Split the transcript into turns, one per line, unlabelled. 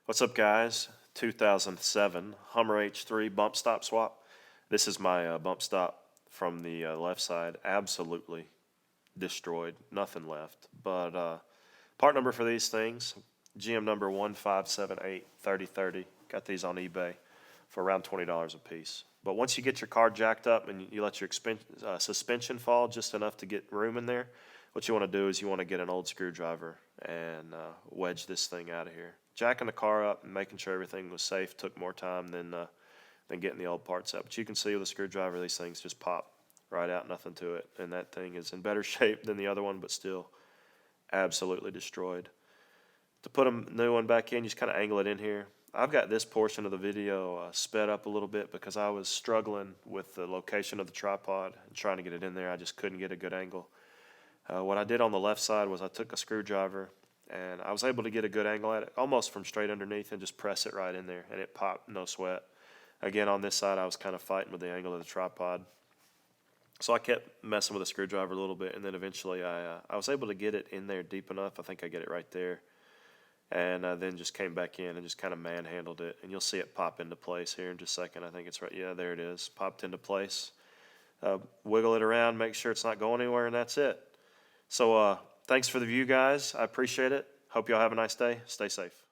What's up, guys? 2007 Hummer H3 bump stop swap. This is my bump stop from the left side. Absolutely destroyed. Nothing left. But part number for these things, GM number 15783030. Got these on eBay for around $20 a piece. But once you get your car jacked up and you let your suspension fall just enough to get room in there, what you want to do is you want to get an old screwdriver and wedge this thing out of here. Jacking the car up and making sure everything was safe took more time than getting the old parts out. But you can see with a screwdriver, these things just pop right out, nothing to it. And that thing is in better shape than the other one, but still absolutely destroyed. To put a new one back in, you just kind of angle it in here. I've got this portion of the video sped up a little bit because I was struggling with the location of the tripod and trying to get it in there. I just couldn't get a good angle. What I did on the left side was I took a screwdriver and I was able to get a good angle at it, almost from straight underneath, and just press it right in there, and it popped, no sweat. Again, on this side, I was kind of fighting with the angle of the tripod. So I kept messing with the screwdriver a little bit, and then eventually I was able to get it in there deep enough. I think I get it right there. And then just came back in and just kind of manhandled it. And you'll see it pop into place here in just a second. I think it's right. Yeah, there it is. Popped into place. Wiggle it around, make sure it's not going anywhere, and that's it. So thanks for the view, guys. I appreciate it. Hope y'all have a nice day. Stay safe.